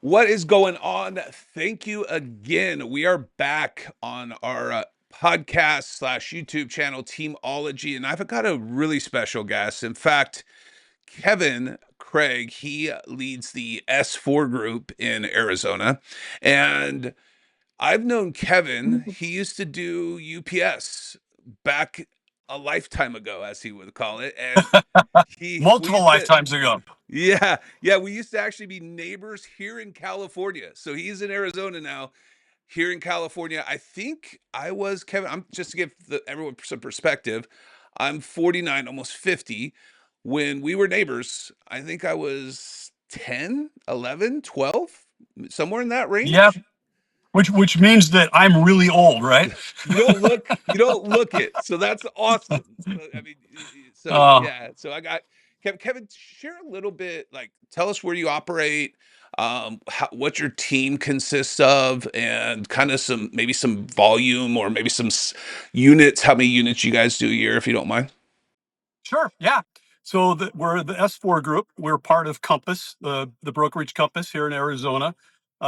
What is going on? Thank you again. We are back on our podcast slash YouTube channel, Teamology, and I've got a really special guest. In fact, Kevin Craig, he leads the S4 group in Arizona. And I've known Kevin, he used to do UPS back a lifetime ago, as he would call it. And we Multiple used to, lifetimes ago. yeah, we used to actually be neighbors here in California. So he's in Arizona now, here in California. I think I was Kevin. I'm just to give everyone some perspective. I'm 49, almost 50. When we were neighbors, I think I was 10, 11, 12, somewhere in that Yeah, range. which means that I'm really old, right? You don't look it. So that's awesome. So I mean, so Uh, yeah. So I got Kevin. Share a little bit. Like, tell us where you operate, what your team consists of, and kind of maybe some volume or maybe some units. How many units you guys do a year, if you don't mind? sure, yeah. So we're the S4 group. We're part of Compass, the brokerage Compass here in Arizona.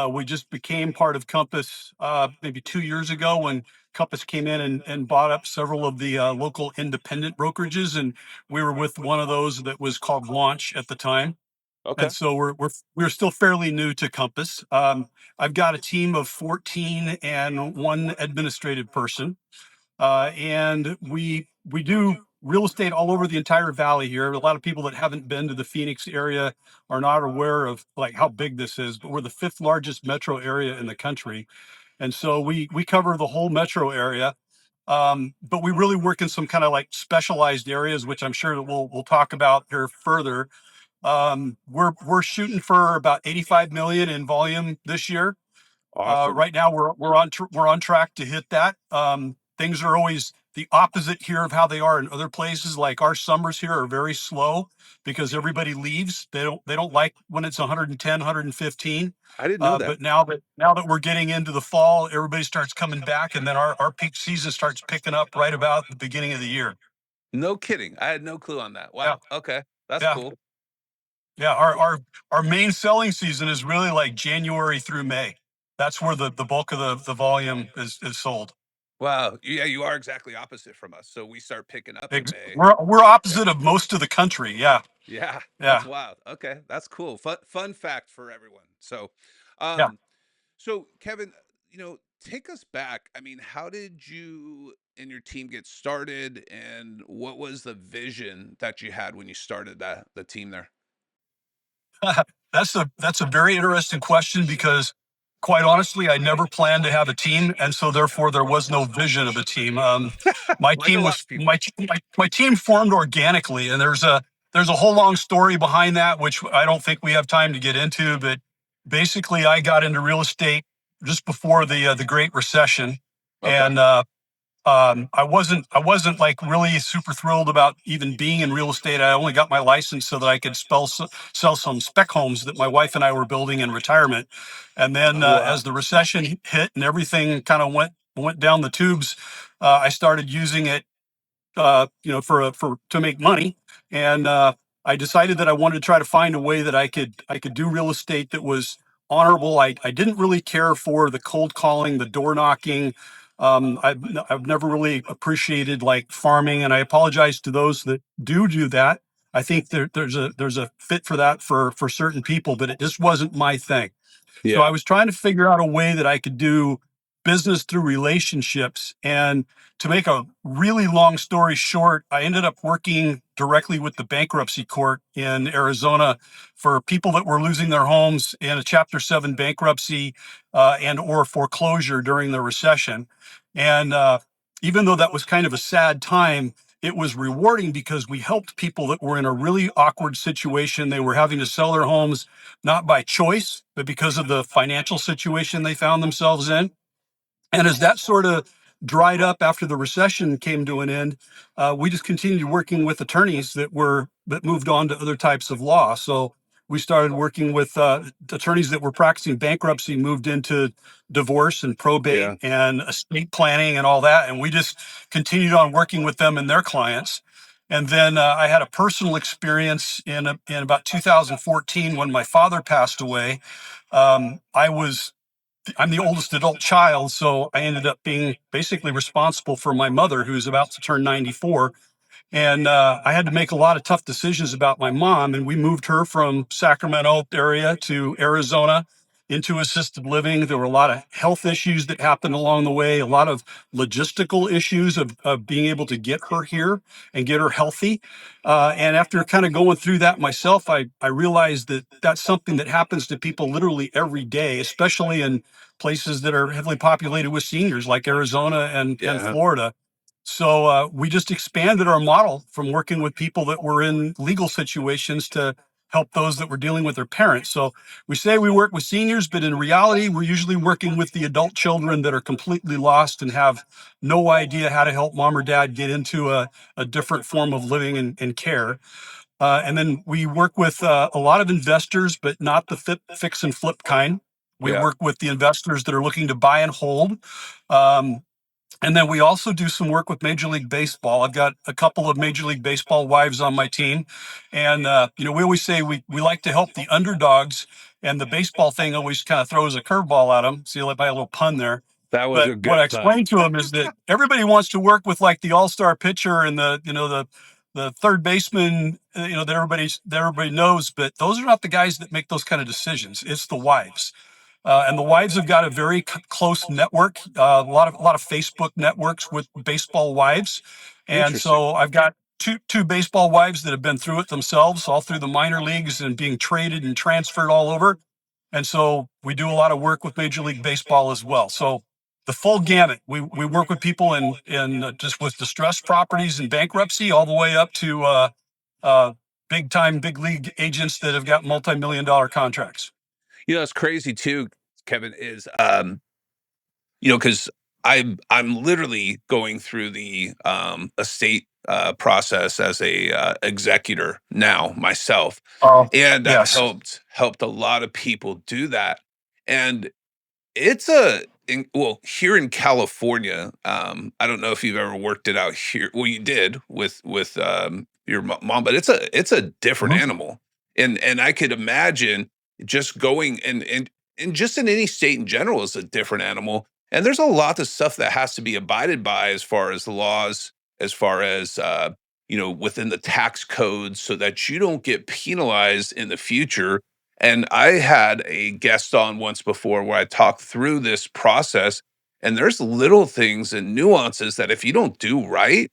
We just became part of Compass maybe 2 years ago when Compass came in and bought up several of the local independent brokerages, and we were with one of those that was called Launch at the time. And Okay. so we're still fairly new to Compass. I've got a team of 14 and one administrative person, and we do real estate all over the entire valley here. A lot of people that haven't been to the Phoenix area are not aware of like how big this is, but we're the fifth largest metro area in the country, and so we cover the whole metro area. But we really work in some kind of like specialized areas, which I'm sure that we'll talk about here further. We're shooting for about 85 million in volume this year. Awesome. Right now, we're on track to hit that. Things are always the opposite here of how they are in other places. Like our summers here are very slow because everybody leaves. They don't like when it's 110, 115. I didn't know that. But now that we're getting into the fall, everybody starts coming back, and then our peak season starts picking up right about the beginning of the year. No kidding. I had no clue on that. Yeah, Wow. Okay. That's yeah. cool. Yeah, our main selling season is really like January through May. That's where the bulk of the volume is sold. Wow. Yeah, you are exactly opposite from us. So we start picking up in May. We're opposite of most of the country. Yeah, Yeah, that's yeah, wild. Okay, that's cool. Fun fact for everyone. So, yeah. um, so Kevin, take us back. I mean, how did you and your team get started, and what was the vision that you had when you started the team there? That's a very interesting question because, quite honestly, I never planned to have a team, and so therefore there was no vision of a team. My Like a team lot was of people. my team formed organically, and there's a whole long story behind that, which I don't think we have time to get into. But basically, I got into real estate just before the Great Recession, Okay. and I wasn't like really super thrilled about even being in real estate. I only got my license so that I could sell some spec homes that my wife and I were building in retirement. And then Oh wow. as the recession hit and everything kind of went down the tubes, I started using it for to make money. And I decided that I wanted to try to find a way that I could do real estate that was honorable. I didn't really care for the cold calling, the door knocking. I've never really appreciated like farming, and I apologize to those that do that. I think there's a fit for that for certain people, but it just wasn't my thing. So I Yeah. was trying to figure out a way that I could do business through relationships. And to make a really long story short, I ended up working directly with the bankruptcy court in Arizona for people that were losing their homes in a Chapter 7 bankruptcy and or foreclosure during the recession. And even though that was kind of a sad time, it was rewarding because we helped people that were in a really awkward situation. They were having to sell their homes not by choice, but because of the financial situation they found themselves in. And as that sort of dried up after the recession came to an end, we just continued working with attorneys that moved on to other types of law. So we started working with attorneys that were practicing bankruptcy, moved into divorce and probate Yeah. and estate planning and all that. And we just continued on working with them and their clients. And then I had a personal experience in about 2014 when my father passed away. I'm the oldest adult child, so I ended up being basically responsible for my mother, who's about to turn 94. And I had to make a lot of tough decisions about my mom, and we moved her from Sacramento area to Arizona into assisted living. There were a lot of health issues that happened along the way, a lot of logistical issues of being able to get her here and get her healthy. And after kind of going through that myself, I realized that that's something that happens to people literally every day, especially in places that are heavily populated with seniors like Arizona and Yeah. Florida. So we just expanded our model from working with people that were in legal situations to help those that were dealing with their parents. So we say we work with seniors, but in reality, we're usually working with the adult children that are completely lost and have no idea how to help mom or dad get into a different form of living and care. And then we work with a lot of investors, but not the fix and flip kind. We Yeah. work with the investors that are looking to buy and hold. Um, and then we also do some work with Major League Baseball. I've got a couple of Major League Baseball wives on my team. And, we always say we like to help the underdogs. And the baseball thing always kind of throws a curveball at them. See, like my little pun there. That was But a what I good pun. explained to them is that everybody wants to work with like the all-star pitcher and the third baseman, that everybody knows. But those are not the guys that make those kind of decisions. It's the wives. And the wives have got a very close network, a lot of Facebook networks with baseball wives, and Interesting. so I've got two baseball wives that have been through it themselves, all through the minor leagues and being traded and transferred all over. And so we do a lot of work with Major League Baseball as well. So the full gamut. We work with people in just with distressed properties and bankruptcy, all the way up to uh, big time big league agents that have got multi-million-dollar contracts. It's crazy too, Kevin, is because I'm literally going through the estate process as a executor now myself, Oh, and I've yes. helped a lot of people do that. And it's a well, here in California, I don't know if you've ever worked it out here. Well, you did with your mom, but it's a different Mhm. animal, and I could imagine just going and just in any state in general is a different animal. And there's a lot of stuff that has to be abided by as far as the laws, as far as within the tax codes, so that you don't get penalized in the future. And I had a guest on once before where I talked through this process, and there's little things and nuances that if you don't do right,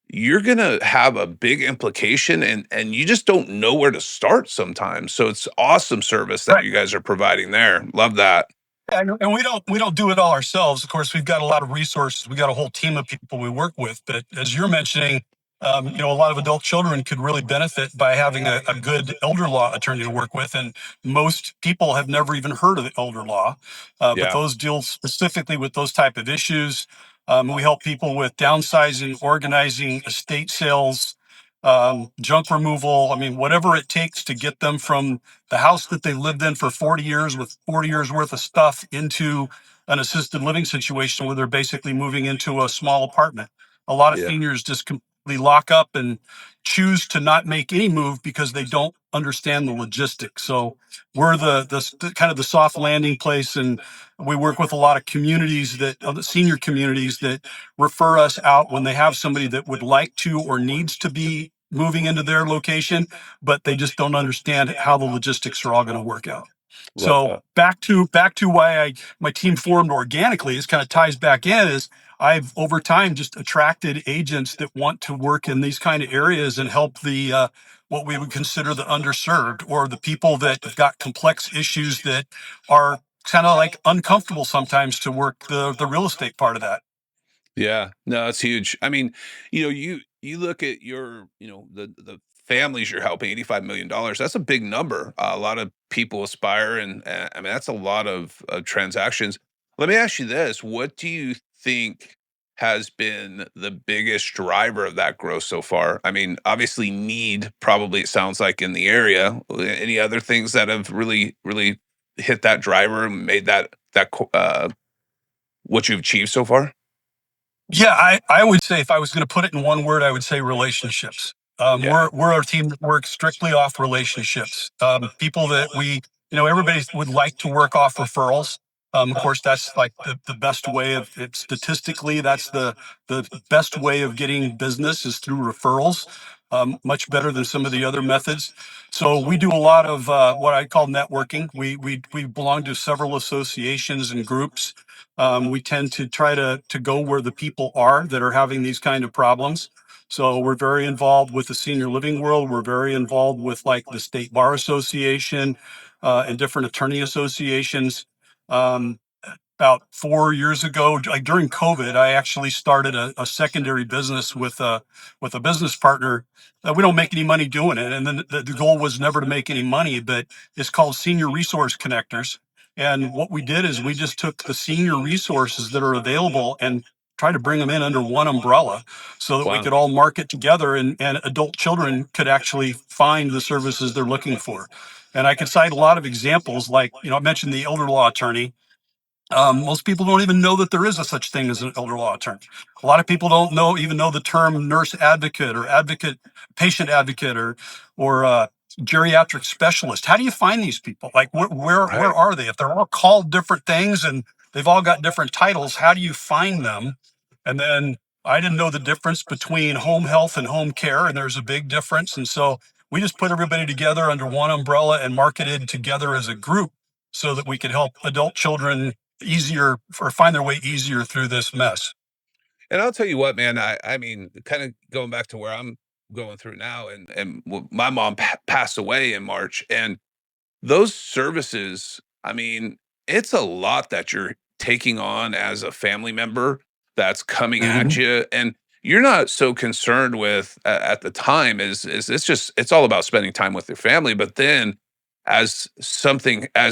you're gonna have a big implication, and you just don't know where to start sometimes. So it's awesome service that Right. you guys are providing there. Love that. And we don't do it all ourselves. Of course, we've got a lot of resources. We got a whole team of people we work with. But as you're mentioning, a lot of adult children could really benefit by having a good elder law attorney to work with. And most people have never even heard of the elder law, but Yeah. those deal specifically with those type of issues. We help people with downsizing, organizing, estate sales, junk removal. I mean, whatever it takes to get them from the house that they lived in for 40 years with 40 years worth of stuff into an assisted living situation where they're basically moving into a small apartment. A lot of Yeah. seniors just completely lock up and choose to not make any move because they don't understand the logistics. So we're the kind of the soft landing place, and we work with a lot of communities the senior communities that refer us out when they have somebody that would like to or needs to be moving into their location, but they just don't understand how the logistics are all going to work out. Love So that. back to why my team formed organically. This kind of ties back in is I've over time just attracted agents that want to work in these kind of areas and help the what we would consider the underserved, or the people that have got complex issues that are kind of like uncomfortable sometimes to work the real estate part of that. Yeah, no, it's huge. I mean, you look at the families you're helping, $85 million. That's a big number. A lot of people aspire, and I mean that's a lot of transactions. Let me ask you this: what do you think has been the biggest driver of that growth so far? I mean, obviously need probably it sounds like in the area. Any other things that have really hit that driver and made that what you've achieved so far? Yeah, I would say if I was going to put it in one word, I would say relationships. Yeah. We're a team that works strictly off relationships. People that everybody would like to work off referrals. Of course, that's like the best way of it. Statistically, that's the best way of getting business is through referrals. Much better than some of the other methods. So we do a lot of what I call networking. We belong to several associations and groups. We tend to try to go where the people are that are having these kind of problems. So we're very involved with the senior living world. We're very involved with like the State Bar Association and different attorney associations. Um, about 4 years ago, like during COVID, I actually started a secondary business with a business partner. We don't make any money doing it, and then the goal was never to make any money, but it's called Senior Resource Connectors. And what we did is we just took the senior resources that are available and try to bring them in under one umbrella so that we Wow. could all market together and adult children could actually find the services they're looking for. And I could cite a lot of examples, like, I mentioned the elder law attorney. Most people don't even know that there is a such thing as an elder law attorney. A lot of people don't even know the term nurse advocate or patient advocate or geriatric specialist. How do you find these people? Like, where Right. are they? If they're all called different things and they've all got different titles, how do you find them? And then I didn't know the difference between home health and home care, and there's a big difference. And so we just put everybody together under one umbrella and marketed together as a group so that we could help adult children easier or find their way easier through this mess. And I'll tell you what, man, I mean, kind of going back to where I'm going through now, my mom passed away in March, and those services, I mean, it's a lot that you're taking on as a family member that's coming at Mhm. you, and you're not so concerned with at the time is it's all about spending time with your family, but then as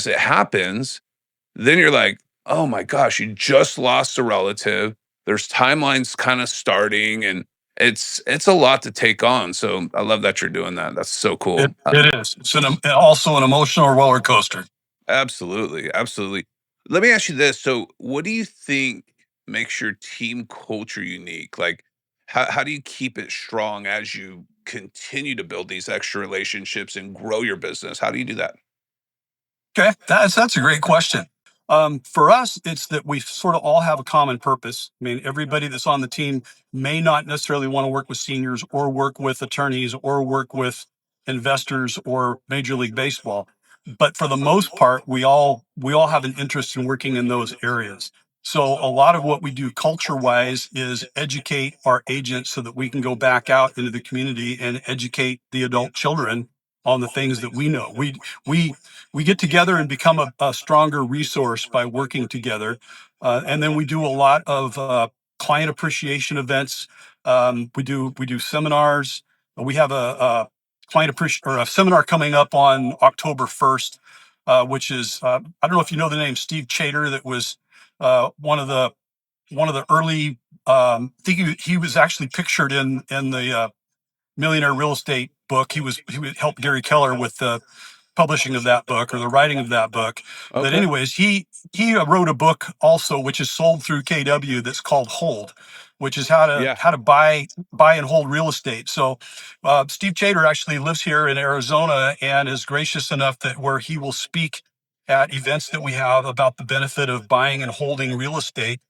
it happens, then you're like, "Oh my gosh, you just lost a relative." There's timelines kinda starting, and it's a lot to take on, so I love that you're doing that. That's so It cool. it is. It's also an emotional roller coaster. Absolutely, absolutely. Let me ask you this, so what do you think makes your team culture unique? Like, how do you keep it strong as you continue to build these extra relationships and grow your business? How do you do that? Okay, that's a great question. For us, it's that we sort of all have a common purpose. I mean, everybody that's on the team may not necessarily want to work with seniors or work with attorneys or work with investors or Major League Baseball, but for the most part, we all have an interest in working in those areas. So a lot of what we do culture wise is educate our agents so that we can go back out into the community and educate the adult children on the things that we know. We we get together and become a stronger resource by working together. And then we do a lot of client appreciation events. We do seminars. We have a client appreciation or a seminar coming up on October 1st, which is I don't know if you know the name Steve Chater, that was one of the early. I think he was actually pictured in the Millionaire Real Estate book. He helped Gary Keller with the publishing of that book or the writing of that book. But Okay. anyways, he wrote a book also, which is sold through KW, that's called Hold, which is how to Yeah. buy and hold real estate. So Steve Chater actually lives here in Arizona and is gracious enough that where he will speak at events that we have about the benefit of buying and holding real estate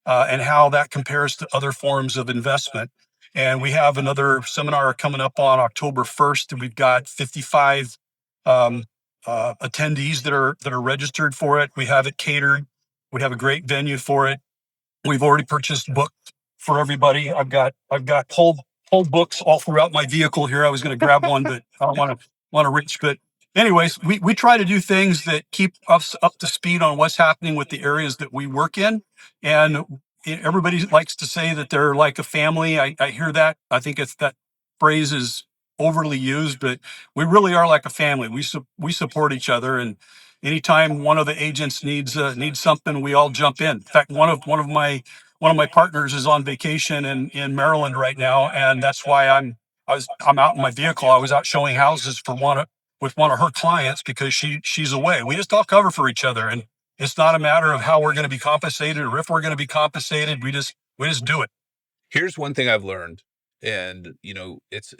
and how that compares to other forms of investment. And we have another seminar coming up on October 1st, and we've got 55 um, attendees that are registered for it. We have it catered. We have a great venue for it. We've already purchased books for everybody. I've got whole books all throughout my vehicle here. I was going to grab one, but I don't want to reach. But anyways, we try to do things that keep us up to speed on what's happening with the areas that we work in. And everybody likes to say that they're like a family. I hear that. I think it's that phrase is overly used, but we really are like a family. We support each other, and anytime one of the agents needs something, we all jump in. In fact, one of my partners is on vacation in Maryland right now, and that's why I'm out in my vehicle. I was out showing houses for with one of her clients because she's away. We just all cover for each other, and it's not a matter of how we're going to be compensated or if we're going to be compensated. We just do it. Here's one thing I've learned. And, it's,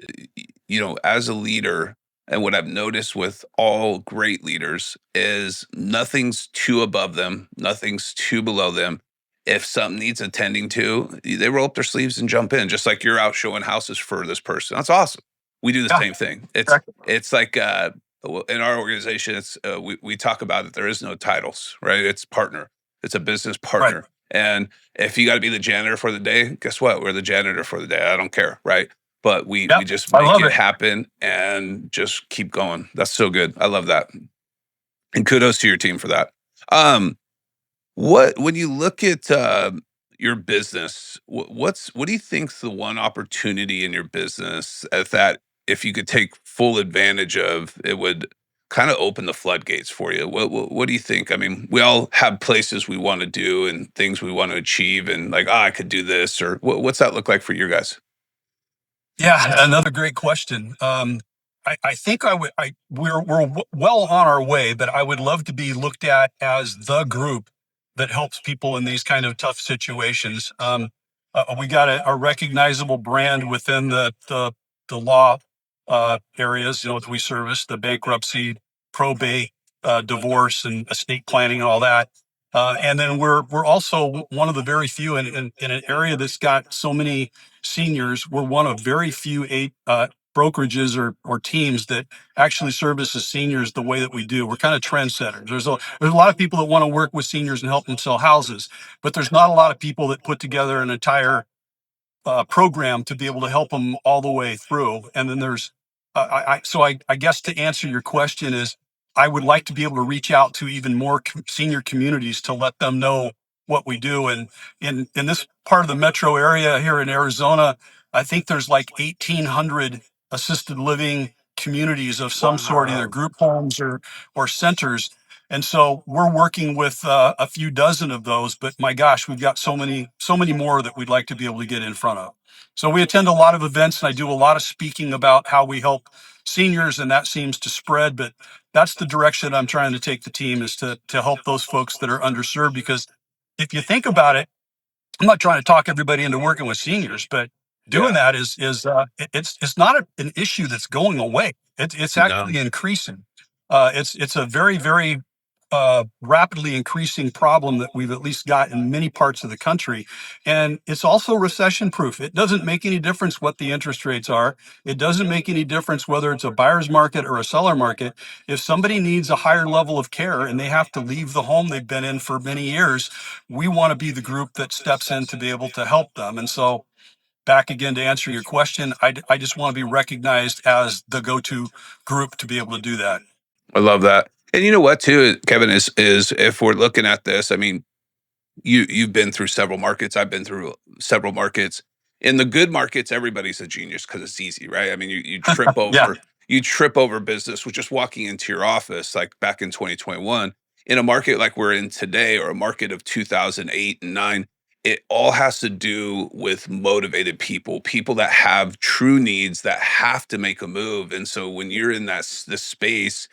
as a leader, and what I've noticed with all great leaders is nothing's too above them, nothing's too below them. If something needs attending to, they roll up their sleeves and jump in, just like you're out showing houses for this person. That's awesome. We do the Yeah, same thing. It's exactly. it's like in our organization, we talk about it. There is no titles, right? It's partner. It's a business Right. partner. And if you got to be the janitor for the day, guess what? We're the janitor for the day. I don't care, right? But we Yep. just I make love it it. happen and just keep going. That's so good. I love that. And kudos to your team for that. Um, what when you look at your business, what do you think's the one opportunity in your business that if you could take full advantage of, it would kind of open the floodgates for you? What do you think? I mean, we all have places we want to do and things we want to achieve, and like, I could do this, or what's that look like for you guys? Yeah, another great question. I think I would. Well on our way, but I would love to be looked at as the group that helps people in these kind of tough situations. We got a recognizable brand within the law areas, that we service: the bankruptcy, probate, divorce, and estate planning, and all that. And then we're also one of the very few in an area that's got so many seniors. We're one of very few brokerages or teams that actually services seniors the way that we do. We're kind of trendsetters. There's a lot of people that want to work with seniors and help them sell houses, but there's not a lot of people that put together an entire program to be able to help them all the way through. And then there's, I guess to answer your question is, I would like to be able to reach out to even more senior communities to let them know what we do. And in this part of the metro area here in Arizona, I think there's like 1,800 assisted living communities of some sort, either Wow. group homes or centers. And so we're working with a few dozen of those, but my gosh, we've got so many more that we'd like to be able to get in front of. So we attend a lot of events and I do a lot of speaking about how we help seniors, and that seems to spread. But that's the direction I'm trying to take the team, is to help those folks that are underserved. Because if you think about it, I'm not trying to talk everybody into working with seniors, but doing Yeah. that it's not an issue that's going away. It's No. actually increasing. It's a very rapidly increasing problem that we've at least got in many parts of the country, and it's also recession proof. It doesn't make any difference what the interest rates are. It doesn't make any difference whether it's a buyer's market or a seller market. If somebody needs a higher level of care and they have to leave the home they've been in for many years, we want to be the group that steps in to be able to help them. And so, back again to answer your question, I just want to be recognized as the go-to group to be able to do that. I love that. And you know what, too, Kevin, is if we're looking at this, I mean, you've been through several markets. I've been through several markets. In the good markets, everybody's a genius because it's easy, right? I mean, Yeah, you trip over business with just walking into your office, like back in 2021. In a market like we're in today, or a market of 2008 and nine, it all has to do with motivated people, people that have true needs that have to make a move. And so when you're in this space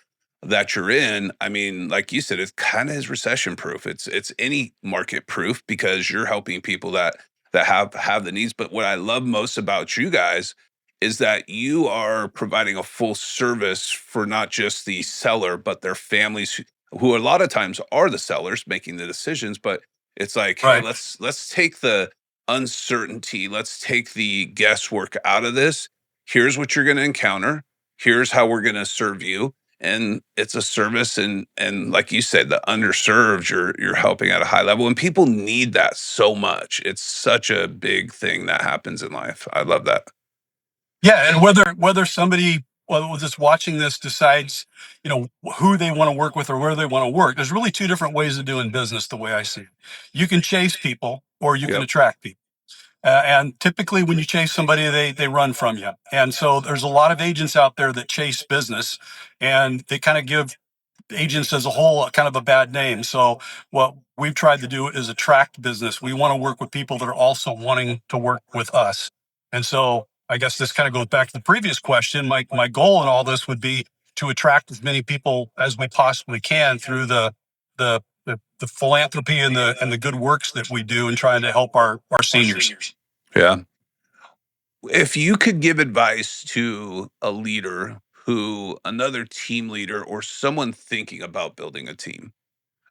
that you're in, I mean, like you said, it kind of is recession proof. It's any market proof because you're helping people that have the needs. But what I love most about you guys is that you are providing a full service for not just the seller, but their families who a lot of times are the sellers making the decisions. But it's like, hey, right. let's take the uncertainty, let's take the guesswork out of this. Here's what you're going to encounter. Here's how we're going to serve you, and it's a service. And like you said, the underserved, you're helping at a high level, and people need that so much. It's such a big thing that happens in life. I love that. Yeah, and whether somebody, well, just watching this, decides, who they want to work with or where they want to work, there's really two different ways of doing business, the way I see it. You can chase people or you can Yep. attract people. And typically, when you chase somebody, they run from you. And so there's a lot of agents out there that chase business, and they kind of give agents as a whole kind of a bad name. So what we've tried to do is attract business. We want to work with people that are also wanting to work with us. And so I guess this kind of goes back to the previous question. My goal in all this would be to attract as many people as we possibly can through the philanthropy and the, good works that we do, and trying to help our seniors. Yeah. If you could give advice to a leader who another team leader or someone thinking about building a team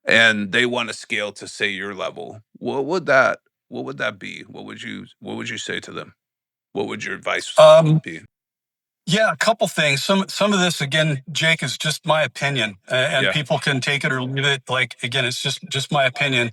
and they want to scale to say your level, what would that be? What would you say to them? What would your advice Um, be? Yeah, a couple things. Some of this again, Jake, is just my opinion, and Yeah. people can take it or leave it. Like again, it's just my opinion.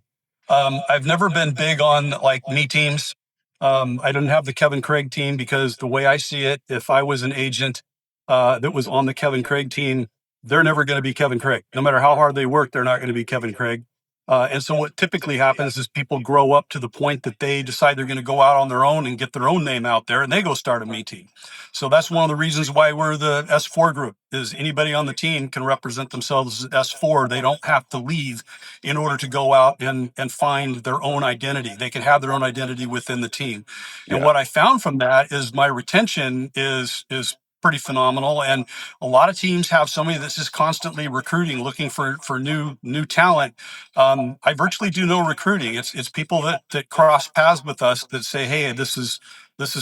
I've never been big on like me teams. I didn't have the Kevin Craig team because the way I see it, if I was an agent that was on the Kevin Craig team, they're never going to be Kevin Craig. No matter how hard they work, they're not going to be Kevin Craig. And so what typically happens is people grow up to the point that they decide they're going to go out on their own and get their own name out there, and they go start a me team. So that's one of the reasons why we're the S4 group is anybody on the team can represent themselves as S4. They don't have to leave in order to go out and find their own identity. They can have their own identity within the team. And Yeah. what I found from that is my retention is pretty phenomenal. And a lot of teams have somebody that's just constantly recruiting, looking for new talent. I virtually do no recruiting. It's people that cross paths with us that say, hey, this is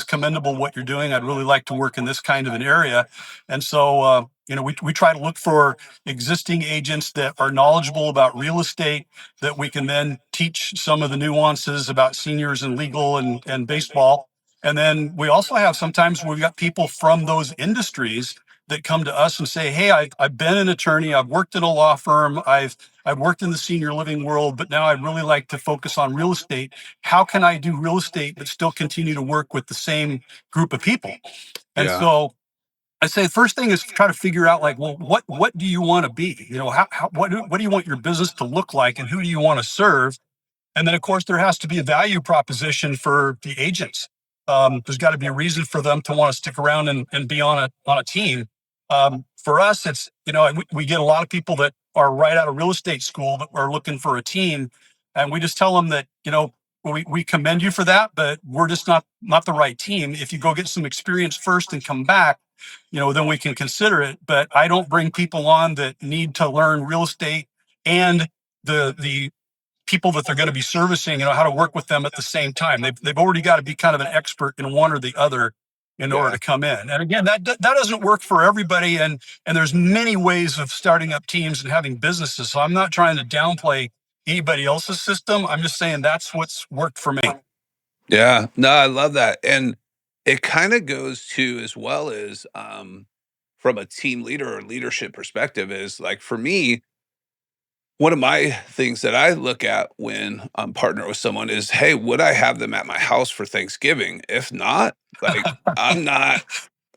commendable what you're doing. I'd really like to work in this kind of an area. And so, we try to look for existing agents that are knowledgeable about real estate that we can then teach some of the nuances about seniors and legal and baseball. And then we also have sometimes we've got people from those industries that come to us and say, hey, I've been an attorney, I've worked in a law firm, I've worked in the senior living world, but now I'd really like to focus on real estate. How can I do real estate but still continue to work with the same group of people? And Yeah. so I say the first thing is try to figure out like, well, what do you want to be? What do you want your business to look like, and who do you want to serve? And then, of course, there has to be a value proposition for the agents. There's got to be a reason for them to want to stick around and be on a team. For us, it's we get a lot of people that are right out of real estate school that are looking for a team, and we just tell them that we commend you for that, but we're just not the right team. If you go get some experience first and come back, then we can consider it. But I don't bring people on that need to learn real estate and the people that they're going to be servicing, how to work with them at the same time. They've already got to be kind of an expert in one or the other in order Yeah. to come in. And again, that doesn't work for everybody. And there's many ways of starting up teams and having businesses. So I'm not trying to downplay anybody else's system. I'm just saying that's what's worked for me. Yeah. No, I love that. And it kind of goes to as well as from a team leader or leadership perspective is like for me, one of my things that I look at when I'm partnering with someone is, hey, would I have them at my house for Thanksgiving? If not, like I'm not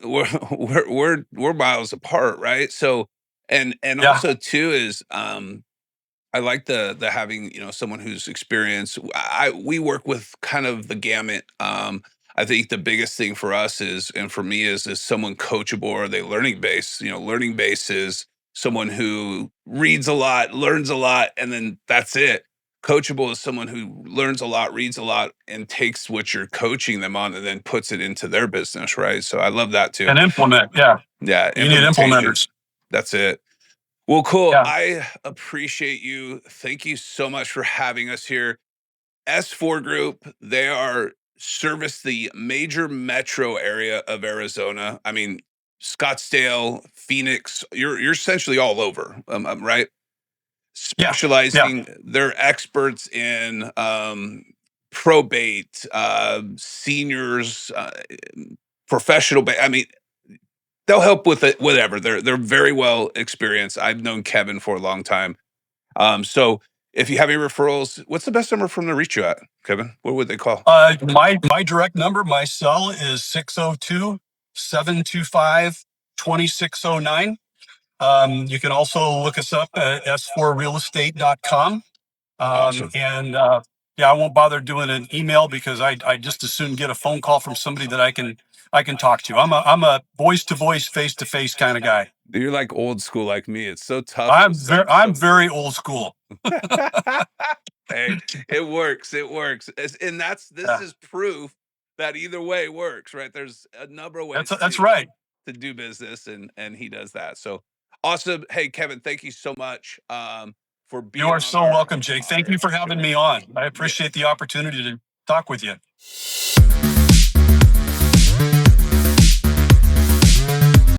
we're miles apart, right? So and Yeah. also too is I like the having, someone who's experienced. We work with kind of the gamut. I think the biggest thing for us is, and for me is someone coachable or are they learning based? Learning base is someone who reads a lot, learns a lot, and then that's it. Coachable is someone who learns a lot, reads a lot, and takes what you're coaching them on and then puts it into their business, right? So I love that too. And implement. Yeah. Yeah, You need implementation. implementers. That's it. Well, cool. Yeah. I appreciate you. Thank you so much for having us here. S4 Group, they are service the major metro area of Arizona. I mean, Scottsdale, Phoenix, you're essentially all over, right? Yeah. Yeah. Specializing, they're experts in probate, seniors, professional. I mean, they'll help with it, whatever. They're very well experienced. I've known Kevin for a long time. So if you have any referrals, what's the best number for them to reach you at, Kevin? What would they call? My direct number, my cell is 602-725-2609. You can also look us up at s4realestate.com. Awesome. Yeah, I won't bother doing an email because I just as soon get a phone call from somebody that I can talk to. I'm a voice to voice, face to face kind of guy. You're like old school like me. It's so tough to I'm set very I'm very old school. Hey, it works. It works. And this Yeah, is proof that either way works, right? There's a number of ways that's right. to do business and he does that. So awesome. Hey Kevin, thank you so much for You being are on so welcome, Jake. Thank our you for having show. me on. I Yeah. appreciate the opportunity to talk with you.